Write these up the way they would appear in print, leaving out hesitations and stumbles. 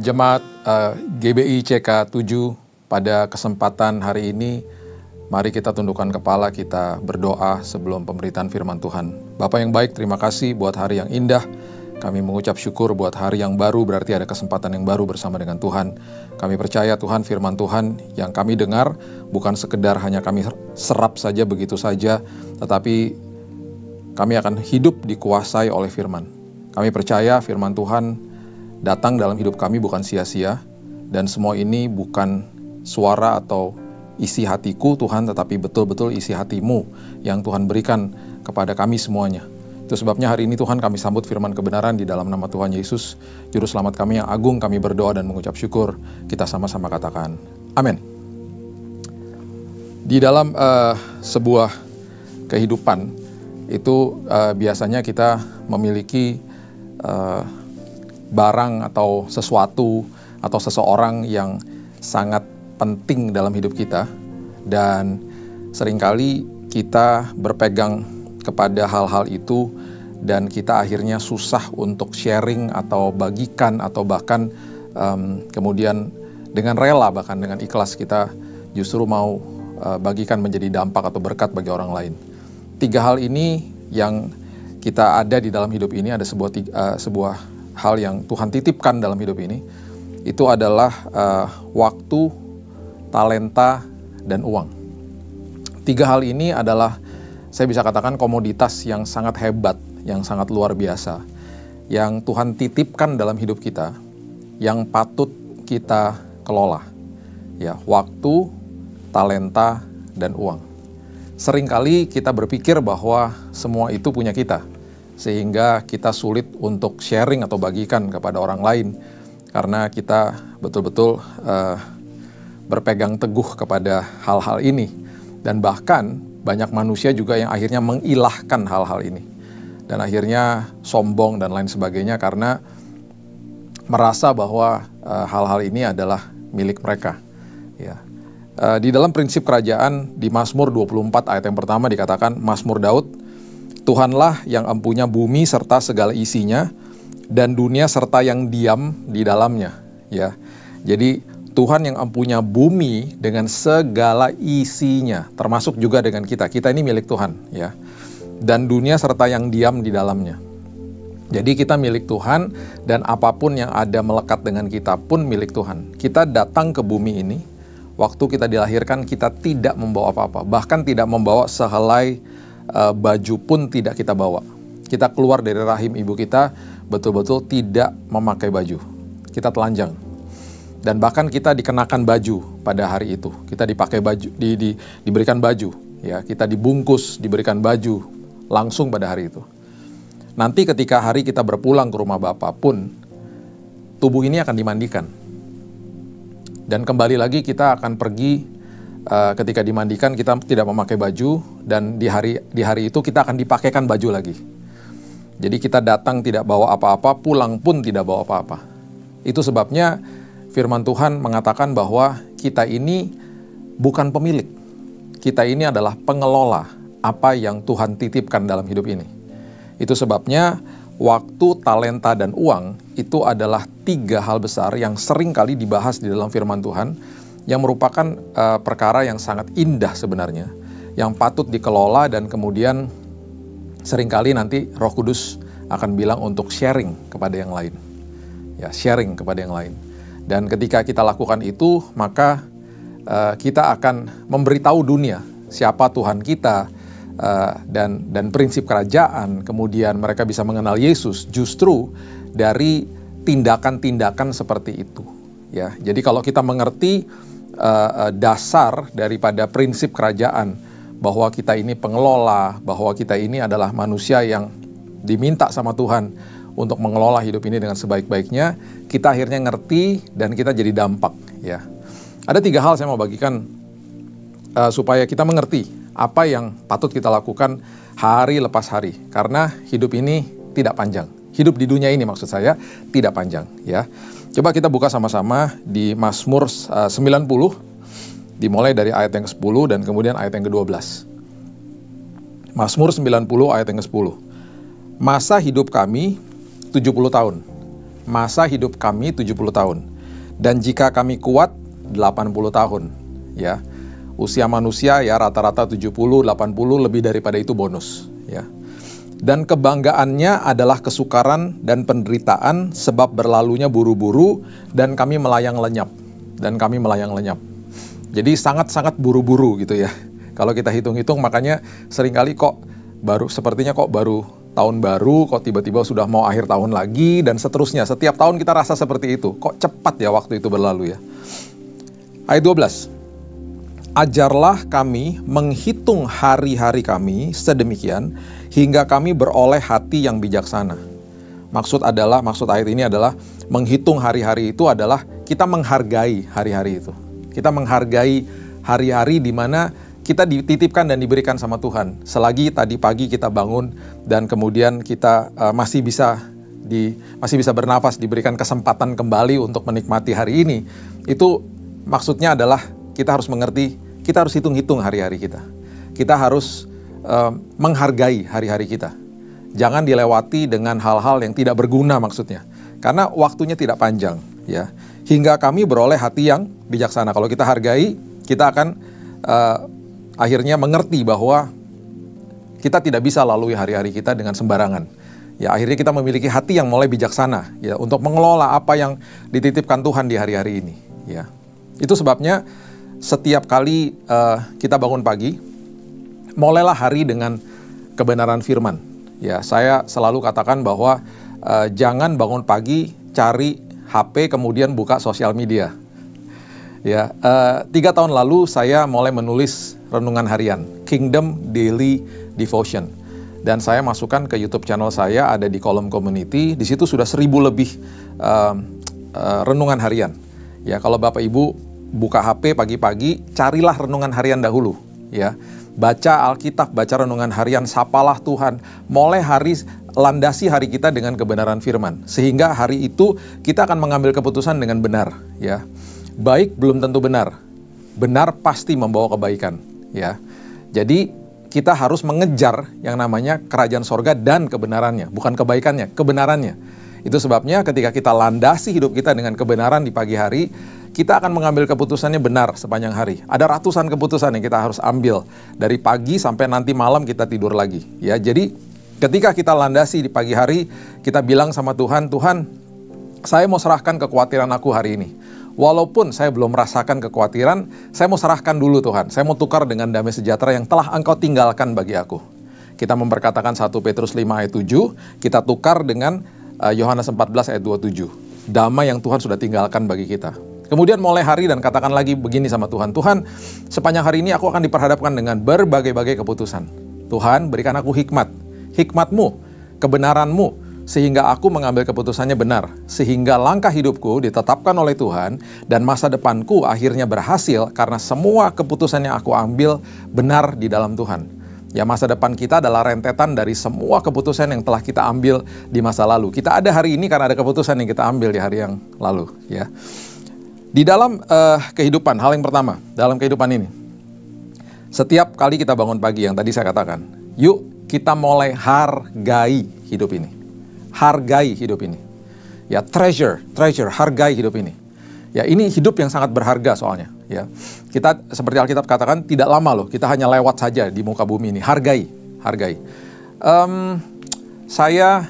Jemaat GBI CK 7, pada kesempatan hari ini, mari kita tundukkan kepala, kita berdoa sebelum pemberitaan firman Tuhan. Bapa yang baik, terima kasih buat hari yang indah. Kami mengucap syukur buat hari yang baru, berarti ada kesempatan yang baru bersama dengan Tuhan. Kami percaya Tuhan, firman Tuhan yang kami dengar bukan sekedar hanya kami serap saja begitu saja, tetapi kami akan hidup dikuasai oleh firman. Kami percaya firman Tuhan datang dalam hidup kami bukan sia-sia, dan semua ini bukan suara atau isi hatiku Tuhan, tetapi betul-betul isi hatimu yang Tuhan berikan kepada kami semuanya. Itu sebabnya hari ini Tuhan kami sambut firman kebenaran di dalam nama Tuhan Yesus, Juru Selamat kami yang agung. Kami berdoa dan mengucap syukur. Kita sama-sama katakan, amin. Di dalam sebuah kehidupan itu biasanya kita memiliki barang atau sesuatu atau seseorang yang sangat penting dalam hidup kita, dan seringkali kita berpegang kepada hal-hal itu dan kita akhirnya susah untuk sharing atau bagikan, atau bahkan kemudian dengan rela, bahkan dengan ikhlas kita justru mau bagikan menjadi dampak atau berkat bagi orang lain. 3 hal ini yang kita ada di dalam hidup ini, ada sebuah hal yang Tuhan titipkan dalam hidup ini, itu adalah waktu, talenta, dan uang. 3 hal ini adalah, saya bisa katakan, komoditas yang sangat hebat, yang sangat luar biasa, yang Tuhan titipkan dalam hidup kita, yang patut kita kelola. Ya, waktu, talenta, dan uang. Seringkali kita berpikir bahwa semua itu punya kita, sehingga kita sulit untuk sharing atau bagikan kepada orang lain, karena kita betul-betul berpegang teguh kepada hal-hal ini. Dan bahkan banyak manusia juga yang akhirnya mengilahkan hal-hal ini, dan akhirnya sombong dan lain sebagainya karena merasa bahwa hal-hal ini adalah milik mereka. Ya. Di dalam prinsip kerajaan, di Mazmur 24 ayat yang pertama dikatakan, Mazmur Daud, Tuhanlah yang empunya bumi serta segala isinya, dan dunia serta yang diam di dalamnya. Ya, jadi Tuhan yang empunya bumi dengan segala isinya, termasuk juga dengan kita. Kita ini milik Tuhan, ya. Dan dunia serta yang diam di dalamnya. Jadi kita milik Tuhan, dan apapun yang ada melekat dengan kita pun milik Tuhan. Kita datang ke bumi ini, waktu kita dilahirkan kita tidak membawa apa-apa, bahkan tidak membawa sehelai baju pun tidak kita bawa. Kita keluar dari rahim ibu kita betul-betul tidak memakai baju. Kita telanjang. Dan bahkan kita dikenakan baju pada hari itu. Kita dipakai baju, diberikan baju, ya, kita dibungkus, diberikan baju langsung pada hari itu. Nanti ketika hari kita berpulang ke rumah Bapa pun, tubuh ini akan dimandikan. Dan kembali lagi kita akan pergi, ketika dimandikan kita tidak memakai baju, dan di hari itu kita akan dipakaikan baju lagi. Jadi kita datang tidak bawa apa-apa, pulang pun tidak bawa apa-apa. Itu sebabnya firman Tuhan mengatakan bahwa kita ini bukan pemilik. Kita ini adalah pengelola apa yang Tuhan titipkan dalam hidup ini. Itu sebabnya waktu, talenta, dan uang itu adalah 3 hal besar yang sering kali dibahas di dalam firman Tuhan, yang merupakan perkara yang sangat indah sebenarnya, yang patut dikelola, dan kemudian seringkali nanti Roh Kudus akan bilang untuk sharing kepada yang lain. Ya, sharing kepada yang lain. Dan ketika kita lakukan itu, maka kita akan memberitahu dunia siapa Tuhan kita, dan prinsip kerajaan. Kemudian mereka bisa mengenal Yesus justru dari tindakan-tindakan seperti itu. Ya, jadi kalau kita mengerti dasar daripada prinsip kerajaan, bahwa kita ini pengelola, bahwa kita ini adalah manusia yang diminta sama Tuhan untuk mengelola hidup ini dengan sebaik-baiknya, kita akhirnya ngerti dan kita jadi dampak. Ya, ada 3 hal saya mau bagikan supaya kita mengerti apa yang patut kita lakukan hari lepas hari, karena hidup ini tidak panjang. Hidup di dunia ini maksud saya tidak panjang. Ya, coba kita buka sama-sama di Mazmur 90, dimulai dari ayat yang ke-10 dan kemudian ayat yang ke-12. Mazmur 90 ayat yang ke-10. Masa hidup kami 70 tahun. Masa hidup kami 70 tahun. Dan jika kami kuat, 80 tahun. Ya, usia manusia ya rata-rata 70, 80, lebih daripada itu bonus. Ya. Dan kebanggaannya adalah kesukaran dan penderitaan sebab berlalunya buru-buru dan kami melayang lenyap. Jadi sangat-sangat buru-buru gitu ya. Kalau kita hitung-hitung, makanya seringkali sepertinya baru tahun baru, kok tiba-tiba sudah mau akhir tahun lagi, dan seterusnya. Setiap tahun kita rasa seperti itu. Kok cepat ya waktu itu berlalu ya. Ayat 12. Ajarlah kami menghitung hari-hari kami sedemikian, hingga kami beroleh hati yang bijaksana. Maksud ayat ini adalah menghitung hari-hari itu adalah kita menghargai hari-hari itu. Kita menghargai hari-hari di mana kita dititipkan dan diberikan sama Tuhan. Selagi tadi pagi kita bangun dan kemudian kita masih bisa bernafas, diberikan kesempatan kembali untuk menikmati hari ini. Itu maksudnya adalah kita harus mengerti, kita harus hitung-hitung hari-hari kita. Kita harus menghargai hari-hari kita. Jangan dilewati dengan hal-hal yang tidak berguna maksudnya. Karena waktunya tidak panjang, ya. Hingga kami beroleh hati yang bijaksana. Kalau kita hargai, kita akan akhirnya mengerti bahwa kita tidak bisa lalui hari-hari kita dengan sembarangan. Ya, akhirnya kita memiliki hati yang mulai bijaksana, ya, untuk mengelola apa yang dititipkan Tuhan di hari-hari ini. Ya, itu sebabnya setiap kali kita bangun pagi, mulailah hari dengan kebenaran firman. Ya, saya selalu katakan bahwa jangan bangun pagi cari HP kemudian buka sosial media. Ya, 3 tahun lalu saya mulai menulis renungan harian, Kingdom Daily Devotion. Dan saya masukkan ke YouTube channel saya, ada di kolom community. Di situ sudah 1000 lebih renungan harian. Ya, kalau Bapak Ibu buka HP pagi-pagi, carilah renungan harian dahulu. Ya, baca Alkitab, baca renungan harian, sapalah Tuhan. Mulai landasi hari kita dengan kebenaran firman. Sehingga hari itu kita akan mengambil keputusan dengan benar. Ya, baik belum tentu benar. Benar pasti membawa kebaikan. Ya, jadi kita harus mengejar yang namanya kerajaan sorga dan kebenarannya, bukan kebaikannya, kebenarannya. Itu sebabnya ketika kita landasi hidup kita dengan kebenaran di pagi hari, kita akan mengambil keputusannya benar sepanjang hari. Ada ratusan keputusan yang kita harus ambil dari pagi sampai nanti malam kita tidur lagi. Ya, jadi ketika kita landasi di pagi hari, kita bilang sama Tuhan, Tuhan, saya mau serahkan kekhawatiran aku hari ini. Walaupun saya belum merasakan kekhawatiran, saya mau serahkan dulu Tuhan. Saya mau tukar dengan damai sejahtera yang telah Engkau tinggalkan bagi aku. Kita memperkatakan 1 Petrus 5 ayat 7, kita tukar dengan Yohanes 14 ayat 27. Damai yang Tuhan sudah tinggalkan bagi kita. Kemudian mulai hari dan katakan lagi begini sama Tuhan, Tuhan, sepanjang hari ini aku akan diperhadapkan dengan berbagai-bagai keputusan. Tuhan, berikan aku hikmat, hikmat-Mu, kebenaran-Mu, sehingga aku mengambil keputusannya benar, sehingga langkah hidupku ditetapkan oleh Tuhan, dan masa depanku akhirnya berhasil karena semua keputusan yang aku ambil benar di dalam Tuhan. Ya, masa depan kita adalah rentetan dari semua keputusan yang telah kita ambil di masa lalu. Kita ada hari ini karena ada keputusan yang kita ambil di hari yang lalu. Ya, di dalam kehidupan, hal yang pertama dalam kehidupan ini, setiap kali kita bangun pagi yang tadi saya katakan, yuk kita mulai hargai hidup ini. Hargai hidup ini. Ya, treasure, hargai hidup ini. Ya, ini hidup yang sangat berharga soalnya. Ya, kita seperti Alkitab katakan tidak lama loh, kita hanya lewat saja di muka bumi ini. Hargai. Saya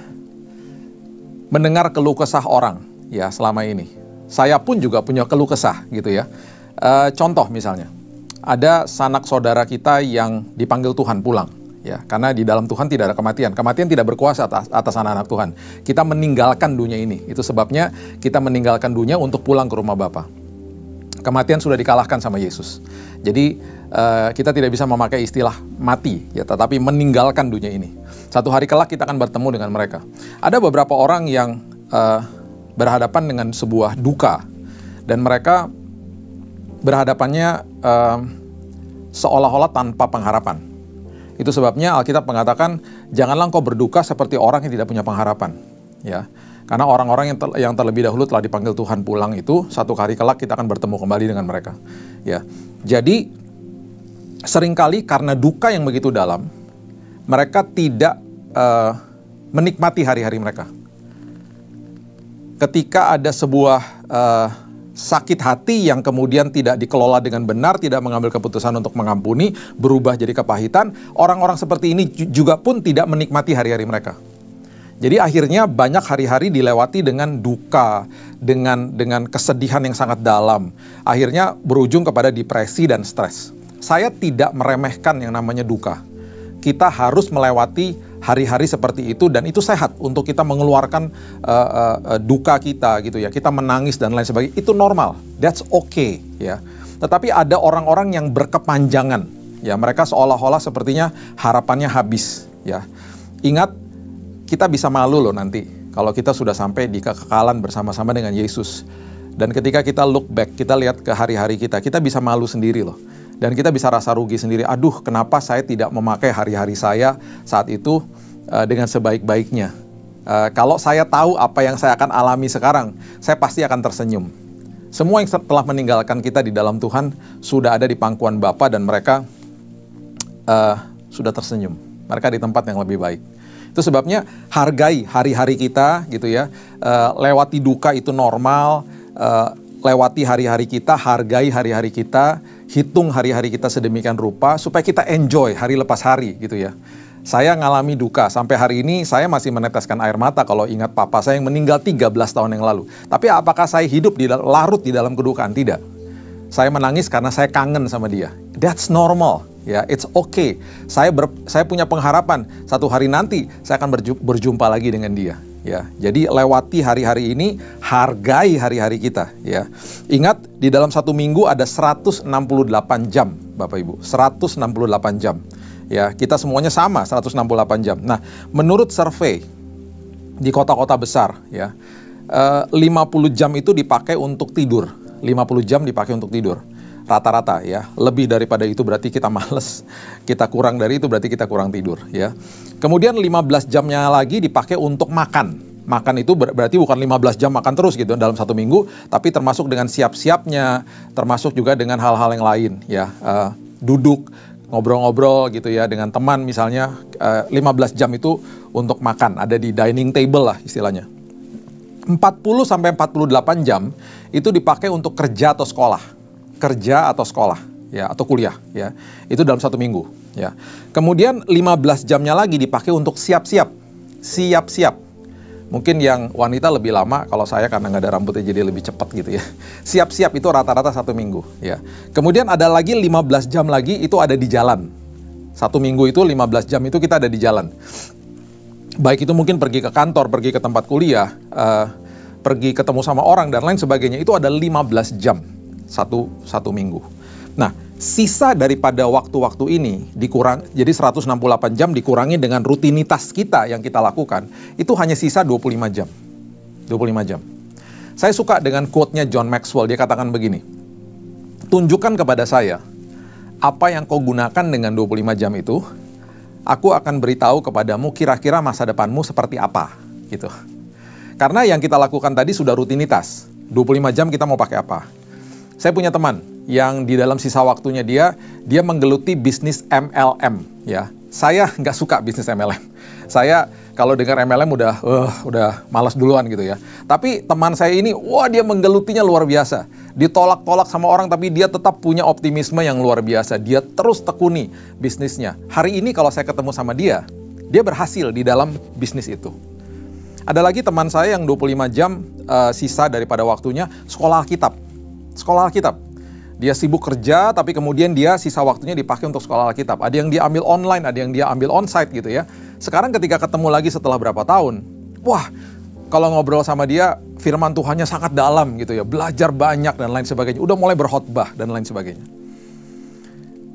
mendengar keluh kesah orang ya selama ini. Saya pun juga punya keluh kesah gitu ya. Contoh misalnya, ada sanak saudara kita yang dipanggil Tuhan pulang. Ya, karena di dalam Tuhan tidak ada kematian. Kematian tidak berkuasa atas anak-anak Tuhan. Kita meninggalkan dunia ini. Itu sebabnya kita meninggalkan dunia untuk pulang ke rumah Bapa. Kematian sudah dikalahkan sama Yesus. Jadi kita tidak bisa memakai istilah mati, ya, tetapi meninggalkan dunia ini. Satu hari kelak kita akan bertemu dengan mereka. Ada beberapa orang yang berhadapan dengan sebuah duka, dan mereka berhadapannya seolah-olah tanpa pengharapan. Itu sebabnya Alkitab mengatakan, janganlah engkau berduka seperti orang yang tidak punya pengharapan. Ya, karena orang-orang yang terlebih dahulu telah dipanggil Tuhan pulang itu, satu hari kelak kita akan bertemu kembali dengan mereka. Ya, jadi seringkali karena duka yang begitu dalam, mereka tidak menikmati hari-hari mereka. Ketika ada sebuah sakit hati yang kemudian tidak dikelola dengan benar, tidak mengambil keputusan untuk mengampuni, berubah jadi kepahitan, orang-orang seperti ini juga pun tidak menikmati hari-hari mereka. Jadi akhirnya banyak hari-hari dilewati dengan duka, dengan kesedihan yang sangat dalam. Akhirnya berujung kepada depresi dan stres. Saya tidak meremehkan yang namanya duka. Kita harus melewati hari-hari seperti itu, dan itu sehat untuk kita mengeluarkan duka kita gitu ya. Kita menangis dan lain sebagainya, itu normal. That's okay ya. Tetapi ada orang-orang yang berkepanjangan ya, mereka seolah-olah sepertinya harapannya habis ya. Ingat, kita bisa malu loh nanti kalau kita sudah sampai di kekekalan bersama-sama dengan Yesus. Dan ketika kita look back, kita lihat ke hari-hari kita bisa malu sendiri loh. Dan kita bisa rasa rugi sendiri, aduh kenapa saya tidak memakai hari-hari saya saat itu dengan sebaik-baiknya. Kalau saya tahu apa yang saya akan alami sekarang, saya pasti akan tersenyum. Semua yang telah meninggalkan kita di dalam Tuhan sudah ada di pangkuan Bapa, dan mereka sudah tersenyum. Mereka di tempat yang lebih baik. Itu sebabnya hargai hari-hari kita gitu ya. Lewati duka itu normal, lewati hari-hari kita, hargai hari-hari kita, hitung hari-hari kita sedemikian rupa supaya kita enjoy hari lepas hari gitu ya. Saya ngalami duka, sampai hari ini saya masih meneteskan air mata kalau ingat papa saya yang meninggal 13 tahun yang lalu. Tapi apakah saya hidup larut di dalam kedukaan? Tidak. Saya menangis karena saya kangen sama dia. That's normal. Ya, it's okay. Saya punya pengharapan satu hari nanti saya akan berjumpa lagi dengan dia. Ya, jadi lewati hari-hari ini, hargai hari-hari kita. Ya, ingat di dalam satu minggu ada 168 jam, Bapak Ibu, 168 jam. Ya, kita semuanya sama 168 jam. Nah, menurut survei di kota-kota besar, ya, 50 jam itu dipakai untuk tidur. 50 jam dipakai untuk tidur. Rata-rata ya, lebih daripada itu berarti kita males, kita kurang dari itu berarti kita kurang tidur ya. Kemudian 15 jamnya lagi dipakai untuk makan. Makan itu berarti bukan 15 jam makan terus gitu dalam satu minggu, tapi termasuk dengan siap-siapnya, termasuk juga dengan hal-hal yang lain ya. Duduk, ngobrol-ngobrol gitu ya dengan teman misalnya, 15 jam itu untuk makan, ada di dining table lah istilahnya. 40-48 jam itu dipakai untuk kerja atau sekolah. Kerja atau sekolah ya, atau kuliah ya. Itu dalam satu minggu ya. Kemudian 15 jamnya lagi dipakai untuk siap-siap. Mungkin yang wanita lebih lama, kalau saya karena nggak ada rambutnya jadi lebih cepat gitu ya. Siap-siap itu rata-rata satu minggu ya. Kemudian ada lagi 15 jam lagi itu ada di jalan. Satu minggu itu 15 jam itu kita ada di jalan. Baik itu mungkin pergi ke kantor, pergi ke tempat kuliah, pergi ketemu sama orang dan lain sebagainya, itu ada 15 jam satu minggu. Nah, sisa daripada waktu-waktu ini jadi 168 jam dikurangi dengan rutinitas kita yang kita lakukan, itu hanya sisa 25 jam. 25 jam. Saya suka dengan quote-nya John Maxwell, dia katakan begini, tunjukkan kepada saya apa yang kau gunakan dengan 25 jam itu, aku akan beritahu kepadamu kira-kira masa depanmu seperti apa, gitu. Karena yang kita lakukan tadi sudah rutinitas. 25 jam kita mau pakai apa? Saya punya teman yang di dalam sisa waktunya dia menggeluti bisnis MLM ya. Saya nggak suka bisnis MLM. Saya kalau dengar MLM udah malas duluan gitu ya. Tapi teman saya ini, wah dia menggelutinya luar biasa. Ditolak-tolak sama orang tapi dia tetap punya optimisme yang luar biasa. Dia terus tekuni bisnisnya. Hari ini kalau saya ketemu sama dia berhasil di dalam bisnis itu. Ada lagi teman saya yang 25 jam sisa daripada waktunya sekolah Alkitab. Sekolah Alkitab. Dia sibuk kerja, tapi kemudian dia sisa waktunya dipakai untuk sekolah Alkitab. Ada yang dia ambil online, ada yang dia ambil onsite gitu ya. Sekarang ketika ketemu lagi setelah berapa tahun, wah, kalau ngobrol sama dia, firman Tuhannya sangat dalam gitu ya. Belajar banyak dan lain sebagainya. Udah mulai berkhotbah dan lain sebagainya.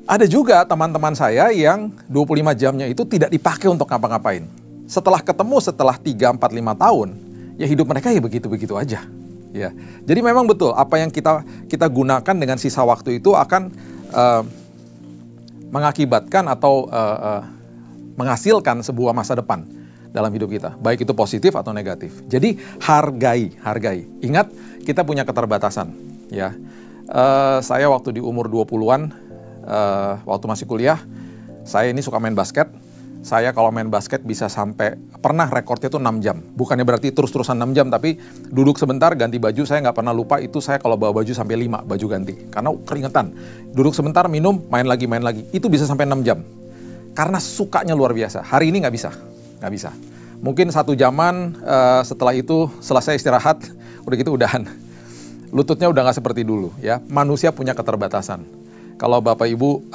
Ada juga teman-teman saya yang 25 jamnya itu tidak dipakai untuk ngapa-ngapain. Setelah ketemu, setelah 3, 4, 5 tahun, ya hidup mereka ya begitu-begitu aja. Ya, jadi memang betul apa yang kita gunakan dengan sisa waktu itu akan mengakibatkan atau menghasilkan sebuah masa depan dalam hidup kita, baik itu positif atau negatif. Jadi hargai. Ingat, kita punya keterbatasan. Ya, saya waktu di umur 20-an, waktu masih kuliah, saya ini suka main basket. saya kalau main basket bisa sampai, pernah rekornya tuh 6 jam. Bukannya berarti terus-terusan 6 jam, tapi duduk sebentar, ganti baju, saya nggak pernah lupa itu saya kalau bawa baju sampai 5 baju ganti. Karena keringetan. Duduk sebentar, minum, main lagi. Itu bisa sampai 6 jam. Karena sukanya luar biasa. Hari ini nggak bisa. Mungkin 1 jaman, setelah itu selesai istirahat, udah gitu udahan. Lututnya udah nggak seperti dulu ya. Manusia punya keterbatasan. Kalau Bapak Ibu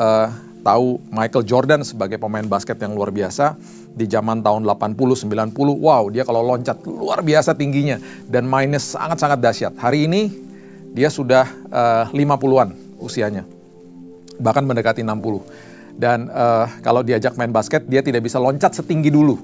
tahu Michael Jordan sebagai pemain basket yang luar biasa di zaman tahun 80-90, wow, dia kalau loncat luar biasa tingginya dan mainnya sangat-sangat dahsyat. Hari ini dia sudah 50-an usianya, bahkan mendekati 60. Dan kalau diajak main basket, dia tidak bisa loncat setinggi dulu.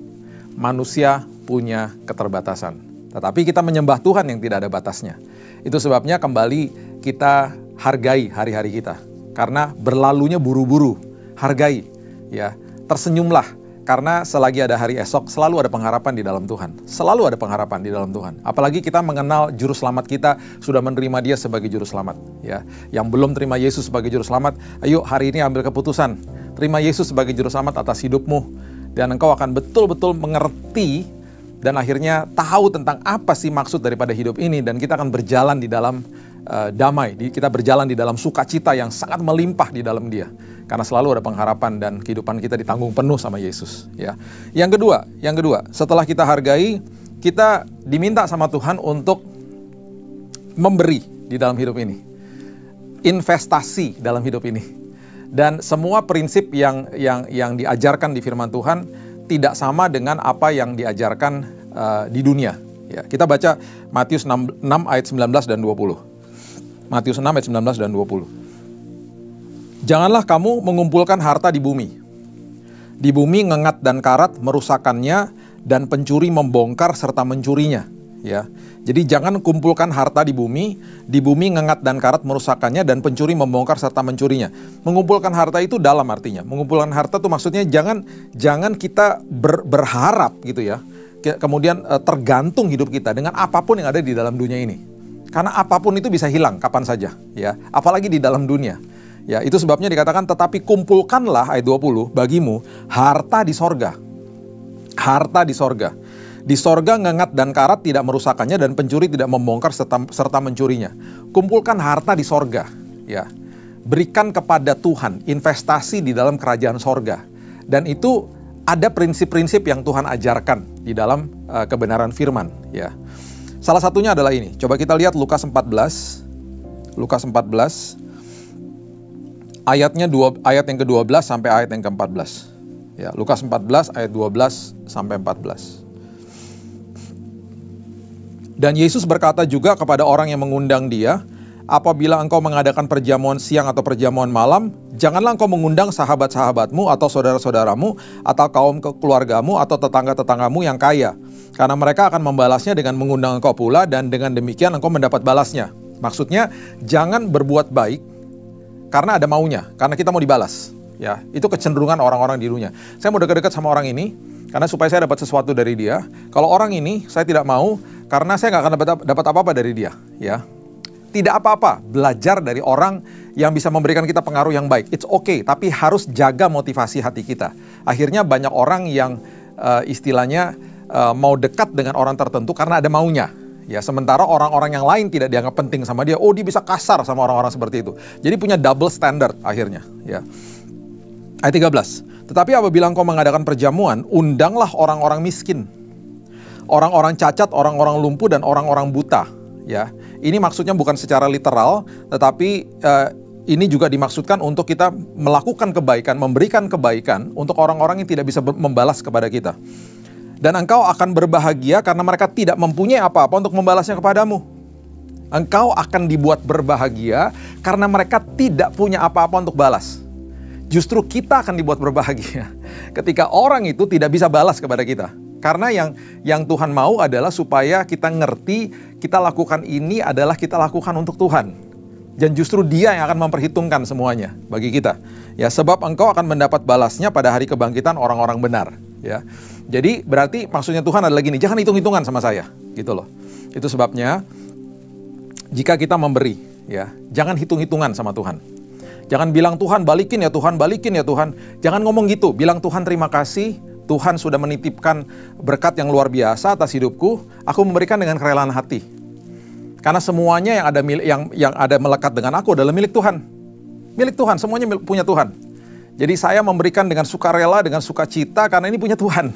Manusia punya keterbatasan, tetapi kita menyembah Tuhan yang tidak ada batasnya. Itu sebabnya kembali kita hargai hari-hari kita. Karena berlalunya buru-buru, hargai, ya, tersenyumlah. Karena selagi ada hari esok, selalu ada pengharapan di dalam Tuhan. Selalu ada pengharapan di dalam Tuhan. Apalagi kita mengenal Juru Selamat kita, sudah menerima Dia sebagai Juru Selamat. Ya. Yang belum terima Yesus sebagai Juru Selamat, ayo hari ini ambil keputusan. Terima Yesus sebagai Juru Selamat atas hidupmu. Dan engkau akan betul-betul mengerti dan akhirnya tahu tentang apa sih maksud daripada hidup ini. Dan kita akan berjalan di dalam damai, kita berjalan di dalam sukacita yang sangat melimpah di dalam Dia, karena selalu ada pengharapan dan kehidupan kita ditanggung penuh sama Yesus. Ya, yang kedua, setelah kita hargai, kita diminta sama Tuhan untuk memberi di dalam hidup ini, investasi dalam hidup ini, dan semua prinsip yang diajarkan di Firman Tuhan tidak sama dengan apa yang diajarkan di dunia. Ya, kita baca Matius 6 ayat 19 dan 20. Matius 6 ayat 19 dan 20. Janganlah kamu mengumpulkan harta di bumi. Di bumi ngengat dan karat merusakkannya dan pencuri membongkar serta mencurinya. Ya, jadi jangan kumpulkan harta di bumi ngengat dan karat merusakkannya dan pencuri membongkar serta mencurinya. Mengumpulkan harta itu dalam artinya. Mengumpulkan harta itu maksudnya jangan kita berharap gitu ya. Kemudian tergantung hidup kita dengan apapun yang ada di dalam dunia ini. Karena apapun itu bisa hilang kapan saja, ya. Apalagi di dalam dunia. Ya, itu sebabnya dikatakan tetapi kumpulkanlah ayat 20 bagimu harta di sorga. Harta di sorga. Di sorga ngengat dan karat tidak merusakkannya dan pencuri tidak membongkar serta mencurinya. Kumpulkan harta di sorga, ya. Berikan kepada Tuhan, investasi di dalam kerajaan sorga. Dan itu ada prinsip-prinsip yang Tuhan ajarkan di dalam kebenaran firman, ya. Salah satunya adalah ini. Coba kita lihat Lukas 14. Lukas 14 ayat yang ke-12 sampai ayat yang ke-14. Ya, Lukas 14 ayat 12 sampai 14. Dan Yesus berkata juga kepada orang yang mengundang Dia, apabila engkau mengadakan perjamuan siang atau perjamuan malam, janganlah engkau mengundang sahabat-sahabatmu atau saudara-saudaramu atau kaum keluargamu atau tetangga-tetanggamu yang kaya. Karena mereka akan membalasnya dengan mengundang engkau pula dan dengan demikian engkau mendapat balasnya. Maksudnya jangan berbuat baik karena ada maunya, karena kita mau dibalas. Ya, itu kecenderungan orang-orang di dunia. Saya mau dekat-dekat sama orang ini karena supaya saya dapat sesuatu dari dia. Kalau orang ini saya tidak mau karena saya nggak akan dapat apa-apa dari dia. Ya, tidak apa-apa belajar dari orang yang bisa memberikan kita pengaruh yang baik. It's okay, tapi harus jaga motivasi hati kita. Akhirnya banyak orang yang istilahnya mau dekat dengan orang tertentu karena ada maunya. Ya, sementara orang-orang yang lain tidak dianggap penting sama dia. Oh, dia bisa kasar sama orang-orang seperti itu. Jadi punya double standard akhirnya. Ya. Ayat 13. Tetapi apabila engkau mengadakan perjamuan, undanglah orang-orang miskin, orang-orang cacat, orang-orang lumpuh, dan orang-orang buta. Ya, ini maksudnya bukan secara literal, tetapi ini juga dimaksudkan untuk kita melakukan kebaikan, memberikan kebaikan untuk orang-orang yang tidak bisa membalas kepada kita. Dan engkau akan berbahagia karena mereka tidak mempunyai apa-apa untuk membalasnya kepadamu. Engkau akan dibuat berbahagia karena mereka tidak punya apa-apa untuk balas. Justru kita akan dibuat berbahagia ketika orang itu tidak bisa balas kepada kita. Karena yang Tuhan mau adalah supaya kita ngerti kita lakukan ini adalah kita lakukan untuk Tuhan. Dan justru Dia yang akan memperhitungkan semuanya bagi kita. Ya, sebab engkau akan mendapat balasnya pada hari kebangkitan orang-orang benar. Ya, jadi berarti maksudnya Tuhan adalah gini, jangan hitung-hitungan sama saya, gitu loh. Itu sebabnya jika kita memberi, ya, jangan hitung-hitungan sama Tuhan. Jangan bilang Tuhan balikin ya Tuhan, balikin ya Tuhan. Jangan ngomong gitu, bilang Tuhan terima kasih, Tuhan sudah menitipkan berkat yang luar biasa atas hidupku, aku memberikan dengan kerelaan hati. Karena semuanya yang ada melekat dengan aku adalah milik Tuhan. Milik Tuhan, semuanya punya Tuhan. Jadi saya memberikan dengan sukarela, dengan sukacita karena ini punya Tuhan.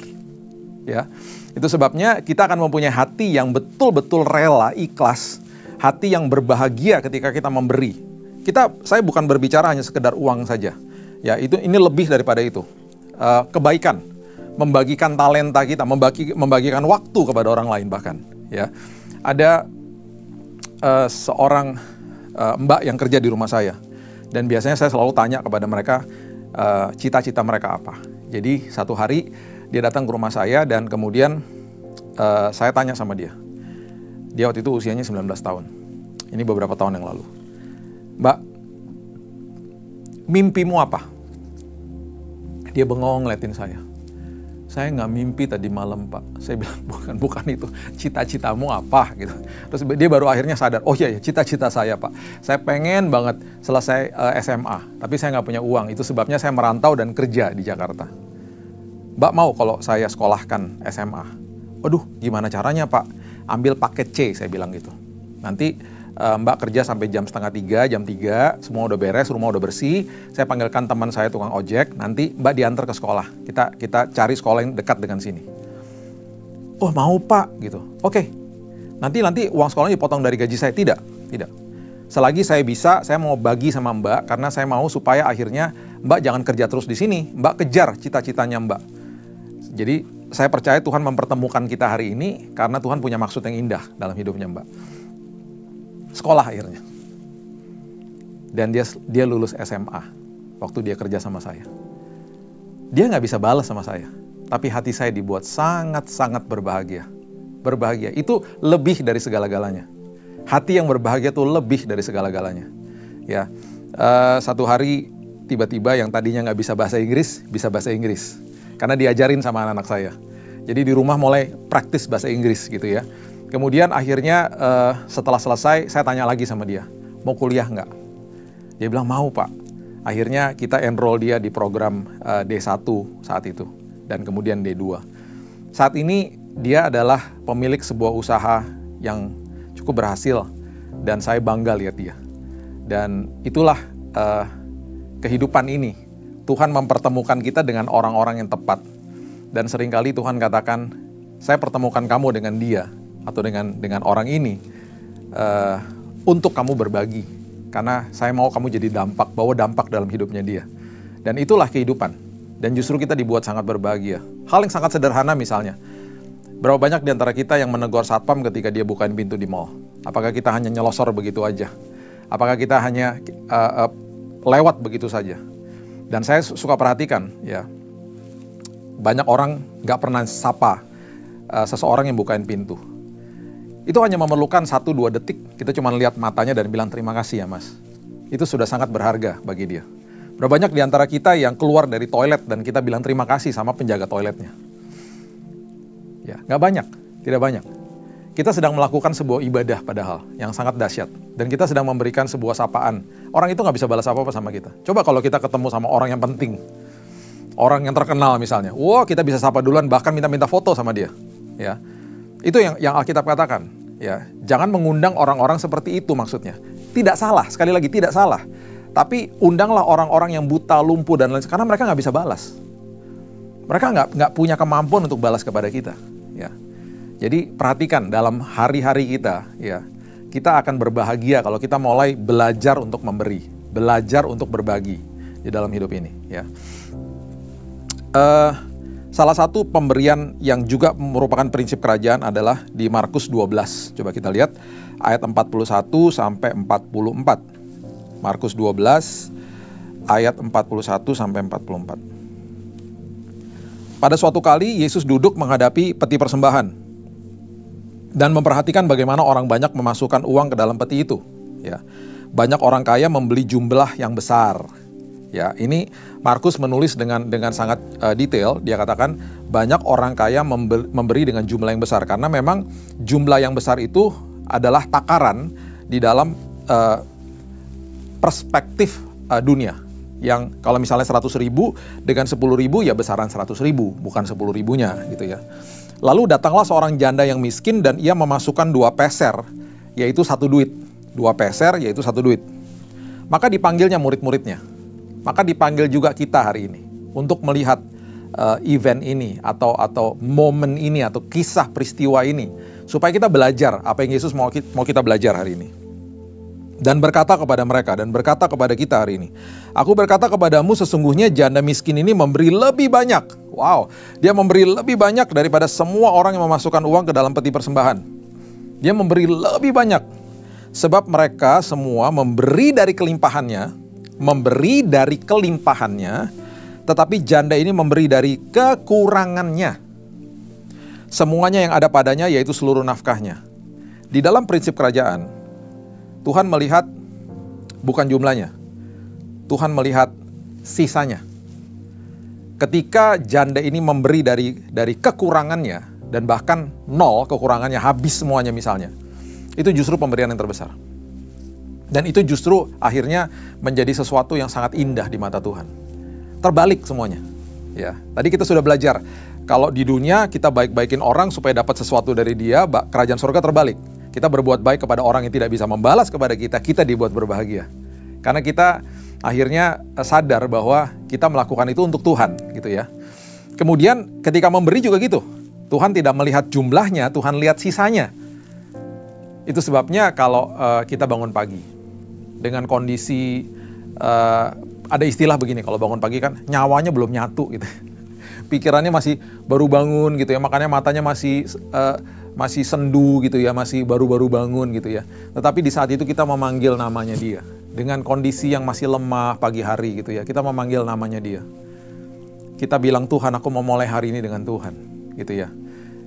Ya. Itu sebabnya kita akan mempunyai hati yang betul-betul rela, ikhlas, hati yang berbahagia ketika kita memberi. Saya bukan berbicara hanya sekedar uang saja. Ya, ini lebih daripada itu. Kebaikan, membagikan talenta kita, membagikan waktu kepada orang lain bahkan. Ya, ada seorang mbak yang kerja di rumah saya, dan biasanya saya selalu tanya kepada mereka cita-cita mereka apa. Jadi satu hari dia datang ke rumah saya dan kemudian saya tanya sama dia. Dia waktu itu usianya 19 tahun. Ini beberapa tahun yang lalu. Mbak, mimpimu apa? Dia bengong ngeliatin saya. Saya nggak mimpi tadi malam, Pak. Saya bilang, bukan itu. Cita-citamu apa? Gitu. Terus dia baru akhirnya sadar, oh iya, cita-cita saya, Pak. Saya pengen banget selesai SMA, tapi saya nggak punya uang. Itu sebabnya saya merantau dan kerja di Jakarta. Mbak mau kalau saya sekolahkan SMA? Waduh, gimana caranya, Pak? Ambil paket C, saya bilang gitu. Nanti Mbak kerja sampai jam 2:30, jam 3, semua udah beres, rumah udah bersih. Saya panggilkan teman saya tukang ojek, nanti Mbak diantar ke sekolah. Kita cari sekolah yang dekat dengan sini. Oh mau Pak, gitu. Oke. Nanti uang sekolahnya dipotong dari gaji saya. Tidak. Selagi saya bisa, saya mau bagi sama Mbak, karena saya mau supaya akhirnya Mbak jangan kerja terus di sini. Mbak kejar cita-citanya Mbak. Jadi saya percaya Tuhan mempertemukan kita hari ini, karena Tuhan punya maksud yang indah dalam hidupnya Mbak. Sekolah akhirnya. Dan dia lulus SMA waktu dia kerja sama saya. Dia nggak bisa balas sama saya, tapi hati saya dibuat sangat-sangat berbahagia. Berbahagia itu lebih dari segala-galanya. Hati yang berbahagia itu lebih dari segala-galanya. Ya, satu hari tiba-tiba yang tadinya nggak bisa bahasa Inggris, bisa bahasa Inggris. Karena diajarin sama anak-anak saya. Jadi di rumah mulai praktis bahasa Inggris gitu ya. Kemudian akhirnya setelah selesai, saya tanya lagi sama dia, mau kuliah nggak? Dia bilang mau Pak. Akhirnya kita enroll dia di program D1 saat itu, dan kemudian D2. Saat ini dia adalah pemilik sebuah usaha yang cukup berhasil, dan saya bangga lihat dia. Dan itulah kehidupan ini. Tuhan mempertemukan kita dengan orang-orang yang tepat. Dan seringkali Tuhan katakan, saya pertemukan kamu dengan dia, atau dengan orang ini untuk kamu berbagi, karena saya mau kamu jadi bawa dampak dalam hidupnya dia. Dan itulah kehidupan, dan justru kita dibuat sangat berbahagia. Hal yang sangat sederhana misalnya, berapa banyak di antara kita yang menegur satpam ketika dia bukain pintu di mall? Apakah kita hanya nyelosor begitu aja? Apakah kita hanya lewat begitu saja? Dan saya suka perhatikan, ya, banyak orang nggak pernah sapa seseorang yang bukain pintu. Itu hanya memerlukan 1-2 detik, kita cuma lihat matanya dan bilang terima kasih ya mas. Itu sudah sangat berharga bagi dia. Berapa banyak di antara kita yang keluar dari toilet dan kita bilang terima kasih sama penjaga toiletnya? Ya, nggak banyak, tidak banyak. Kita sedang melakukan sebuah ibadah padahal yang sangat dahsyat. Dan kita sedang memberikan sebuah sapaan. Orang itu nggak bisa balas apa-apa sama kita. Coba kalau kita ketemu sama orang yang penting, orang yang terkenal misalnya, wah kita bisa sapa duluan, bahkan minta-minta foto sama dia. Ya. Itu yang Alkitab katakan, ya. Jangan mengundang orang-orang seperti itu maksudnya. Tidak salah, sekali lagi tidak salah. Tapi undanglah orang-orang yang buta, lumpuh dan lain, karena mereka nggak bisa balas. Mereka nggak punya kemampuan untuk balas kepada kita, ya. Jadi perhatikan dalam hari-hari kita, ya. Kita akan berbahagia kalau kita mulai belajar untuk memberi, belajar untuk berbagi di dalam hidup ini, ya. Salah satu pemberian yang juga merupakan prinsip kerajaan adalah di Markus 12. Coba kita lihat ayat 41 sampai 44. Markus 12 ayat 41 sampai 44. Pada suatu kali Yesus duduk menghadapi peti persembahan dan memperhatikan bagaimana orang banyak memasukkan uang ke dalam peti itu. Ya. Banyak orang kaya membeli jumlah yang besar. Ya, ini Markus menulis dengan sangat detail. Dia katakan banyak orang kaya memberi dengan jumlah yang besar, karena memang jumlah yang besar itu adalah takaran di dalam perspektif dunia. Yang kalau misalnya 100.000 dengan 10.000 ya besaran 100.000, bukan 10.000-nya gitu ya. Lalu datanglah seorang janda yang miskin dan ia memasukkan 2 peser, yaitu 1 duit. 2 peser yaitu 1 duit. Maka dipanggilnya murid-muridnya. Maka dipanggil juga kita hari ini untuk melihat event ini atau momen ini atau kisah peristiwa ini supaya kita belajar apa yang Yesus mau kita belajar hari ini. Dan berkata kepada mereka, dan berkata kepada kita hari ini, aku berkata kepadamu sesungguhnya janda miskin ini memberi lebih banyak. Wow, dia memberi lebih banyak daripada semua orang yang memasukkan uang ke dalam peti persembahan. Dia memberi lebih banyak. Sebab mereka semua memberi dari kelimpahannya, tetapi janda ini memberi dari kekurangannya. Semuanya yang ada padanya yaitu seluruh nafkahnya. Di dalam prinsip kerajaan, Tuhan melihat bukan jumlahnya, Tuhan melihat sisanya. Ketika janda ini memberi dari kekurangannya, dan bahkan 0 kekurangannya, habis semuanya misalnya, itu justru pemberian yang terbesar. Dan itu justru akhirnya menjadi sesuatu yang sangat indah di mata Tuhan. Terbalik semuanya. Ya, tadi kita sudah belajar, kalau di dunia kita baik-baikin orang supaya dapat sesuatu dari dia, kerajaan surga terbalik. Kita berbuat baik kepada orang yang tidak bisa membalas kepada kita, kita dibuat berbahagia. Karena kita akhirnya sadar bahwa kita melakukan itu untuk Tuhan, gitu ya. Kemudian ketika memberi juga gitu. Tuhan tidak melihat jumlahnya, Tuhan lihat sisanya. Itu sebabnya kalau kita bangun pagi dengan kondisi ada istilah begini, kalau bangun pagi kan nyawanya belum nyatu gitu. Pikirannya masih baru bangun gitu ya, makanya matanya masih sendu gitu ya, masih baru-baru bangun gitu ya. Tetapi di saat itu kita memanggil namanya dia. Dengan kondisi yang masih lemah pagi hari gitu ya, kita memanggil namanya dia. Kita bilang, Tuhan, aku mau mulai hari ini dengan Tuhan gitu ya.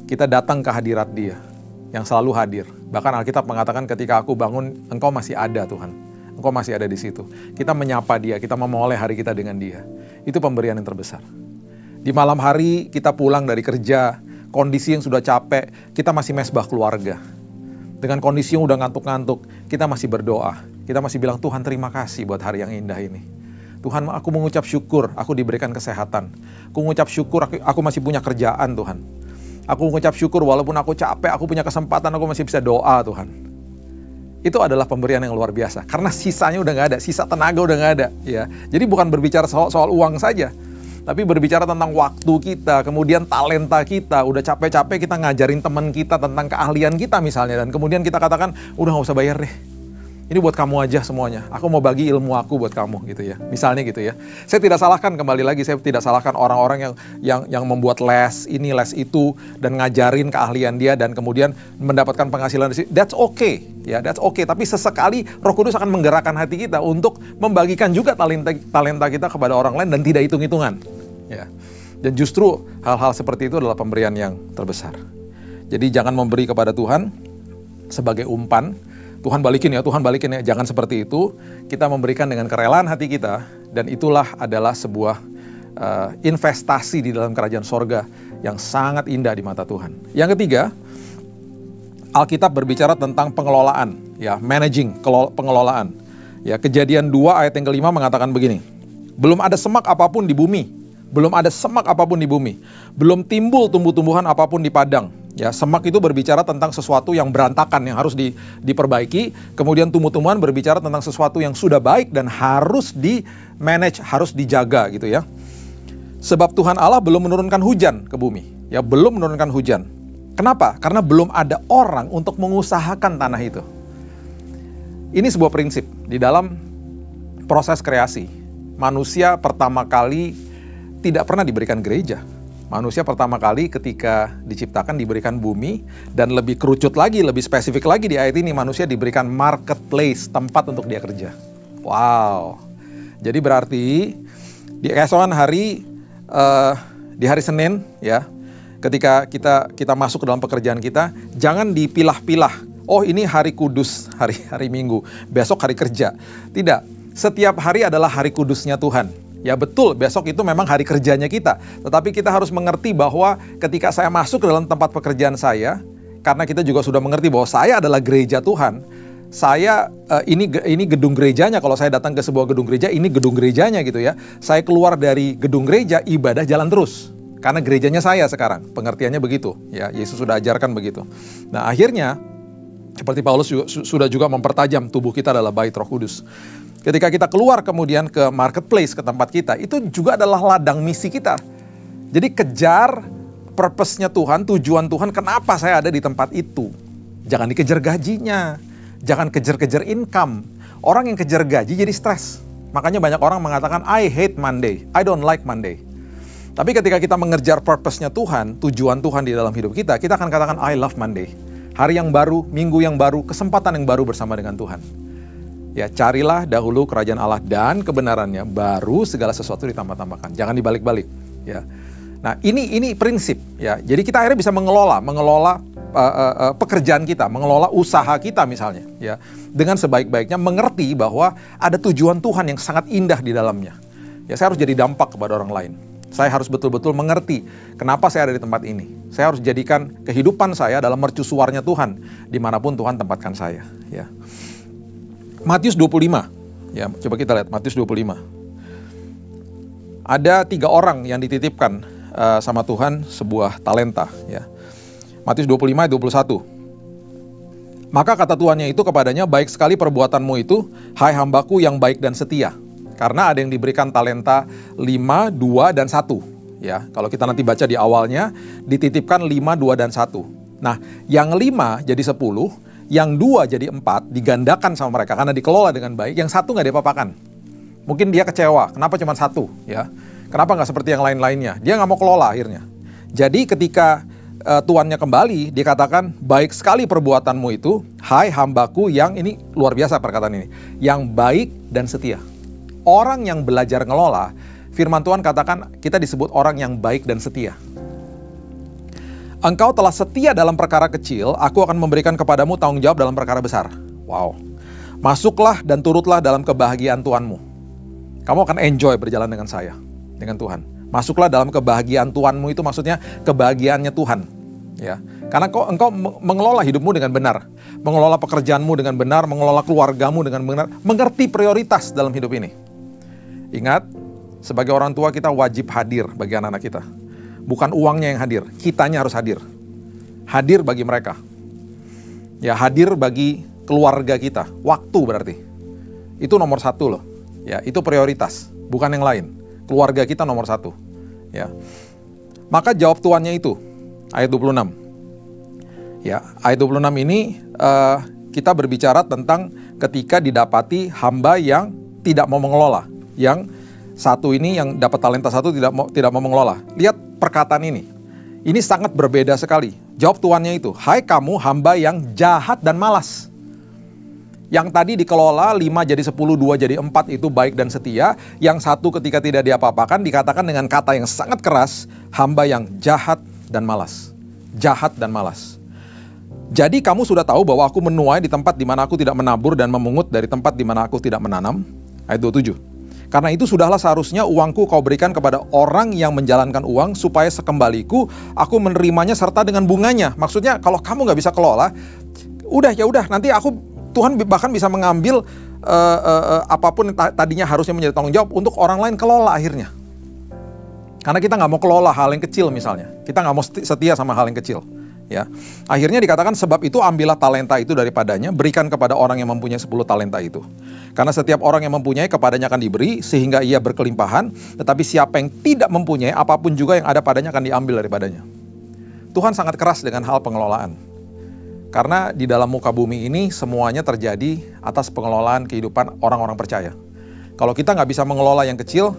Kita datang ke hadirat dia yang selalu hadir. Bahkan Alkitab mengatakan ketika aku bangun, Engkau masih ada Tuhan. Engkau masih ada di situ. Kita menyapa dia, kita memulai hari kita dengan dia. Itu pemberian yang terbesar. Di malam hari kita pulang dari kerja, kondisi yang sudah capek, kita masih mesbah keluarga. Dengan kondisi yang udah ngantuk-ngantuk, kita masih berdoa. Kita masih bilang, Tuhan terima kasih buat hari yang indah ini. Tuhan, aku mengucap syukur, aku diberikan kesehatan. Aku mengucap syukur, aku masih punya kerjaan Tuhan. Aku mengucap syukur walaupun aku capek, aku punya kesempatan, aku masih bisa doa Tuhan. Itu adalah pemberian yang luar biasa. Karena sisanya udah gak ada, sisa tenaga udah gak ada. Ya. Jadi bukan berbicara soal uang saja. Tapi berbicara tentang waktu kita, kemudian talenta kita, udah capek-capek kita ngajarin teman kita tentang keahlian kita misalnya, dan kemudian kita katakan, udah gak usah bayar deh. Ini buat kamu aja semuanya, aku mau bagi ilmu aku buat kamu gitu ya. Misalnya gitu ya. Saya tidak salahkan, kembali lagi, saya tidak salahkan orang-orang yang membuat les ini, les itu, dan ngajarin keahlian dia, dan kemudian mendapatkan penghasilan dari situ. That's okay, ya, that's okay. Tapi sesekali Roh Kudus akan menggerakkan hati kita untuk membagikan juga talenta kita kepada orang lain dan tidak hitung-hitungan. Ya. Dan justru hal-hal seperti itu adalah pemberian yang terbesar. Jadi jangan memberi kepada Tuhan sebagai umpan. Tuhan balikin ya, jangan seperti itu. Kita memberikan dengan kerelaan hati kita, dan itulah adalah sebuah investasi di dalam kerajaan sorga yang sangat indah di mata Tuhan. Yang ketiga, Alkitab berbicara tentang pengelolaan, ya, managing, pengelolaan. Ya, Kejadian 2 ayat yang kelima mengatakan begini, belum ada semak apapun di bumi, belum timbul tumbuh-tumbuhan apapun di padang. Ya, semak itu berbicara tentang sesuatu yang berantakan, yang harus diperbaiki. Kemudian tumbuh-tumbuhan berbicara tentang sesuatu yang sudah baik dan harus di-manage, harus dijaga gitu ya. Sebab Tuhan Allah belum menurunkan hujan ke bumi. Ya, belum menurunkan hujan. Kenapa? Karena belum ada orang untuk mengusahakan tanah itu. Ini sebuah prinsip di dalam proses kreasi. Manusia pertama kali tidak pernah diberikan gereja. Manusia pertama kali ketika diciptakan diberikan bumi, dan lebih kerucut lagi, lebih spesifik lagi di ayat ini, manusia diberikan marketplace, tempat untuk dia kerja. Wow. Jadi berarti di keesokan hari, di hari Senin, ya, ketika kita masuk ke dalam pekerjaan kita, jangan dipilah-pilah. Oh, ini hari kudus, hari Minggu, besok hari kerja. Tidak, setiap hari adalah hari kudusnya Tuhan. Ya betul, besok itu memang hari kerjanya kita. Tetapi kita harus mengerti bahwa ketika saya masuk ke dalam tempat pekerjaan saya, karena kita juga sudah mengerti bahwa saya adalah gereja Tuhan, ini gedung gerejanya. Kalau saya datang ke sebuah gedung gereja, ini gedung gerejanya gitu ya. Saya keluar dari gedung gereja, ibadah jalan terus. Karena gerejanya saya sekarang, pengertiannya begitu. Ya, Yesus sudah ajarkan begitu. Nah, akhirnya seperti Paulus sudah juga mempertajam tubuh kita adalah bait Roh Kudus. Ketika kita keluar kemudian ke marketplace, ke tempat kita, itu juga adalah ladang misi kita. Jadi kejar purpose-nya Tuhan, tujuan Tuhan, kenapa saya ada di tempat itu. Jangan dikejar gajinya, jangan kejar-kejar income. Orang yang kejar gaji jadi stres. Makanya banyak orang mengatakan, I hate Monday, I don't like Monday. Tapi ketika kita mengejar purpose-nya Tuhan, tujuan Tuhan di dalam hidup kita, kita akan katakan, I love Monday. Hari yang baru, minggu yang baru, kesempatan yang baru bersama dengan Tuhan. Ya, carilah dahulu kerajaan Allah dan kebenarannya, baru segala sesuatu ditambah-tambahkan. Jangan dibalik-balik. Ya. Nah, ini prinsip. Ya. Jadi kita akhirnya bisa mengelola pekerjaan kita, mengelola usaha kita misalnya. Ya. Dengan sebaik-baiknya mengerti bahwa ada tujuan Tuhan yang sangat indah di dalamnya. Ya, saya harus jadi dampak kepada orang lain. Saya harus betul-betul mengerti kenapa saya ada di tempat ini. Saya harus jadikan kehidupan saya dalam mercusuarnya Tuhan, dimanapun Tuhan tempatkan saya. Ya. Matius 25, ya, coba kita lihat Matius 25. Ada 3 orang yang dititipkan sama Tuhan sebuah talenta. Ya. Matius 25 ayat 21. Maka kata tuannya itu kepadanya, baik sekali perbuatanmu itu, hai hambaku yang baik dan setia. Karena ada yang diberikan talenta 5, 2, dan 1. Ya, kalau kita nanti baca di awalnya, dititipkan 5, 2, dan 1. Nah, yang 5 jadi 10, yang 2 jadi 4, digandakan sama mereka karena dikelola dengan baik, yang 1 nggak diapa-apakan. Mungkin dia kecewa, kenapa cuma 1? Ya, kenapa nggak seperti yang lain-lainnya? Dia nggak mau kelola akhirnya. Jadi ketika tuannya kembali, dikatakan, baik sekali perbuatanmu itu, hai hambaku yang, ini luar biasa perkataan ini, yang baik dan setia. Orang yang belajar ngelola, firman Tuhan katakan kita disebut orang yang baik dan setia. Engkau telah setia dalam perkara kecil, aku akan memberikan kepadamu tanggung jawab dalam perkara besar. Wow. Masuklah dan turutlah dalam kebahagiaan Tuhanmu. Kamu akan enjoy berjalan dengan saya, dengan Tuhan. Masuklah dalam kebahagiaan Tuhanmu, itu maksudnya kebahagiaannya Tuhan. Ya. Karena engkau mengelola hidupmu dengan benar, mengelola pekerjaanmu dengan benar, mengelola keluargamu dengan benar, mengerti prioritas dalam hidup ini. Ingat, sebagai orang tua kita wajib hadir bagi anak-anak kita. Bukan uangnya yang hadir, kitanya harus hadir. Hadir bagi mereka. Ya, hadir bagi keluarga kita. Waktu berarti. Itu nomor 1 loh. Ya, itu prioritas, bukan yang lain. Keluarga kita nomor 1. Ya. Maka jawab tuannya itu, ayat 26. Ya, ayat 26 ini kita berbicara tentang ketika didapati hamba yang tidak mau mengelola. Yang 1 ini yang dapat talenta 1 tidak mau mengelola. Lihat perkataan ini. Ini sangat berbeda sekali. Jawab tuannya itu, hai kamu hamba yang jahat dan malas. Yang tadi dikelola 5 jadi 10, 2 jadi 4 itu baik dan setia. Yang 1 ketika tidak diapa-apakan dikatakan dengan kata yang sangat keras, hamba yang jahat dan malas. Jahat dan malas. Jadi kamu sudah tahu bahwa aku menuai di tempat di mana aku tidak menabur dan memungut dari tempat di mana aku tidak menanam. Ayat 27. Karena itu sudahlah seharusnya uangku kau berikan kepada orang yang menjalankan uang, supaya sekembaliku aku menerimanya serta dengan bunganya. Maksudnya kalau kamu nggak bisa kelola, udah nanti Tuhan bahkan bisa mengambil apapun yang tadinya harusnya menjadi tanggung jawab untuk orang lain kelola akhirnya. Karena kita nggak mau kelola hal yang kecil misalnya, kita nggak mau setia sama hal yang kecil. Ya, akhirnya dikatakan sebab itu ambillah talenta itu daripadanya, berikan kepada orang yang mempunyai 10 talenta itu. Karena setiap orang yang mempunyai kepadanya akan diberi sehingga ia berkelimpahan, tetapi siapa yang tidak mempunyai apapun juga yang ada padanya akan diambil daripadanya. Tuhan sangat keras dengan hal pengelolaan. Karena di dalam muka bumi ini semuanya terjadi atas pengelolaan kehidupan orang-orang percaya. Kalau kita nggak bisa mengelola yang kecil,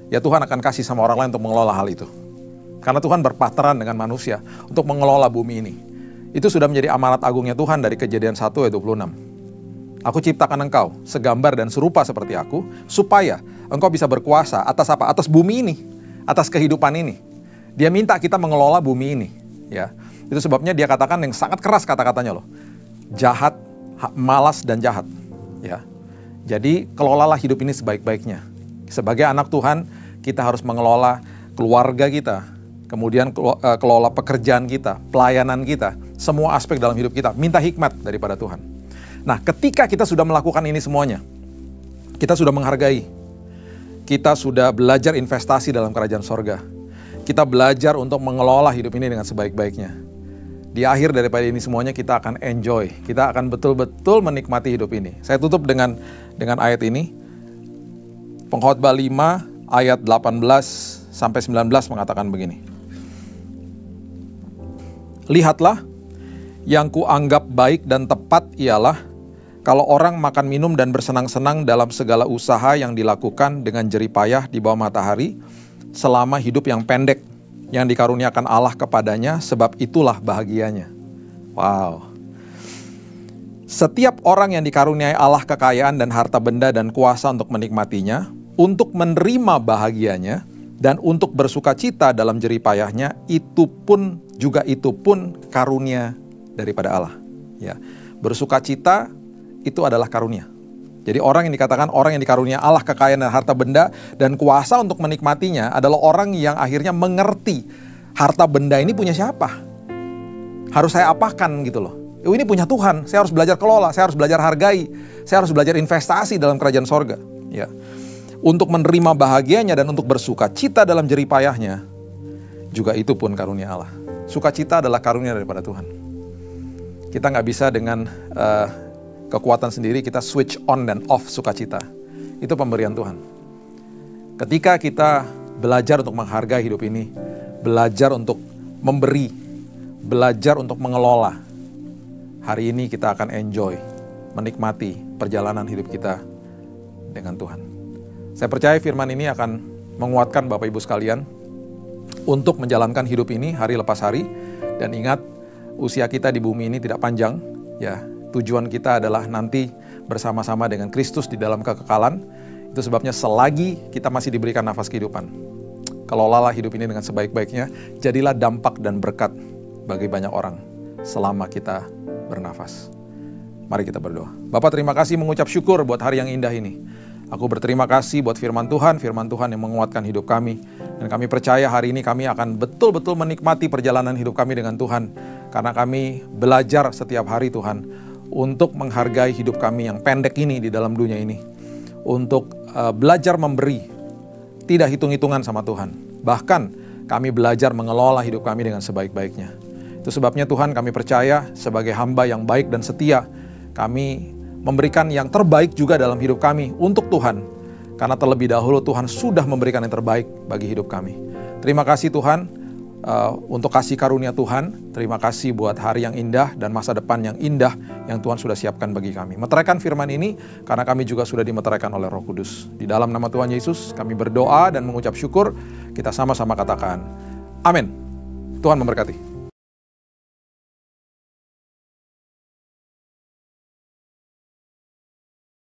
ya Tuhan akan kasih sama orang lain untuk mengelola hal itu. Karena Tuhan berpartneran dengan manusia untuk mengelola bumi ini. Itu sudah menjadi amanat agungnya Tuhan dari Kejadian 1 ayat 26. Aku ciptakan engkau segambar dan serupa seperti aku, supaya engkau bisa berkuasa atas apa? Atas bumi ini, atas kehidupan ini. Dia minta kita mengelola bumi ini. Ya, itu sebabnya dia katakan yang sangat keras kata-katanya loh. Jahat, malas dan jahat. Ya, jadi kelolalah hidup ini sebaik-baiknya. Sebagai anak Tuhan, kita harus mengelola keluarga kita, kemudian kelola pekerjaan kita, pelayanan kita, semua aspek dalam hidup kita. Minta hikmat daripada Tuhan. Nah, ketika kita sudah melakukan ini semuanya, kita sudah menghargai, kita sudah belajar investasi dalam kerajaan sorga, kita belajar untuk mengelola hidup ini dengan sebaik-baiknya. Di akhir daripada ini semuanya kita akan enjoy, kita akan betul-betul menikmati hidup ini. Saya tutup dengan ayat ini. Pengkhotbah 5 ayat 18-19 mengatakan begini. Lihatlah, yang kuanggap baik dan tepat ialah kalau orang makan minum dan bersenang-senang dalam segala usaha yang dilakukan dengan jerih payah di bawah matahari selama hidup yang pendek yang dikaruniakan Allah kepadanya, sebab itulah bahagianya. Wow. Setiap orang yang dikaruniai Allah kekayaan dan harta benda dan kuasa untuk menikmatinya, untuk menerima bahagianya, dan untuk bersuka cita dalam jerih payahnya, itu pun karunia daripada Allah. Ya, bersuka cita itu adalah karunia. Jadi orang yang dikatakan orang yang dikarunia Allah kekayaan dan harta benda dan kuasa untuk menikmatinya adalah orang yang akhirnya mengerti harta benda ini punya siapa. Harus saya apakan gitu loh. Ini punya Tuhan, saya harus belajar kelola, saya harus belajar hargai, saya harus belajar investasi dalam kerajaan sorga. Ya. Untuk menerima bahagianya dan untuk bersuka cita dalam jerih payahnya, juga itu pun karunia Allah. Sukacita adalah karunia daripada Tuhan. Kita nggak bisa dengan kekuatan sendiri kita switch on dan off sukacita. Itu pemberian Tuhan. Ketika kita belajar untuk menghargai hidup ini, belajar untuk memberi, belajar untuk mengelola, hari ini kita akan enjoy, menikmati perjalanan hidup kita dengan Tuhan. Saya percaya firman ini akan menguatkan Bapak Ibu sekalian untuk menjalankan hidup ini hari lepas hari. Dan ingat, usia kita di bumi ini tidak panjang, ya. Tujuan kita adalah nanti bersama-sama dengan Kristus di dalam kekekalan. Itu sebabnya selagi kita masih diberikan nafas kehidupan, kelolalah hidup ini dengan sebaik-baiknya. Jadilah dampak dan berkat bagi banyak orang selama kita bernafas. Mari kita berdoa. Bapa, terima kasih, mengucap syukur buat hari yang indah ini. Aku berterima kasih buat firman Tuhan yang menguatkan hidup kami. Dan kami percaya hari ini kami akan betul-betul menikmati perjalanan hidup kami dengan Tuhan. Karena kami belajar setiap hari Tuhan, untuk menghargai hidup kami yang pendek ini di dalam dunia ini. Untuk belajar memberi, tidak hitung-hitungan sama Tuhan. Bahkan kami belajar mengelola hidup kami dengan sebaik-baiknya. Itu sebabnya Tuhan, kami percaya sebagai hamba yang baik dan setia, kami memberikan yang terbaik juga dalam hidup kami untuk Tuhan. Karena terlebih dahulu Tuhan sudah memberikan yang terbaik bagi hidup kami. Terima kasih Tuhan untuk kasih karunia Tuhan. Terima kasih buat hari yang indah dan masa depan yang indah yang Tuhan sudah siapkan bagi kami. Meteraikan firman ini karena kami juga sudah dimeteraikan oleh Roh Kudus. Di dalam nama Tuhan Yesus kami berdoa dan mengucap syukur. Kita sama-sama katakan amin. Tuhan memberkati.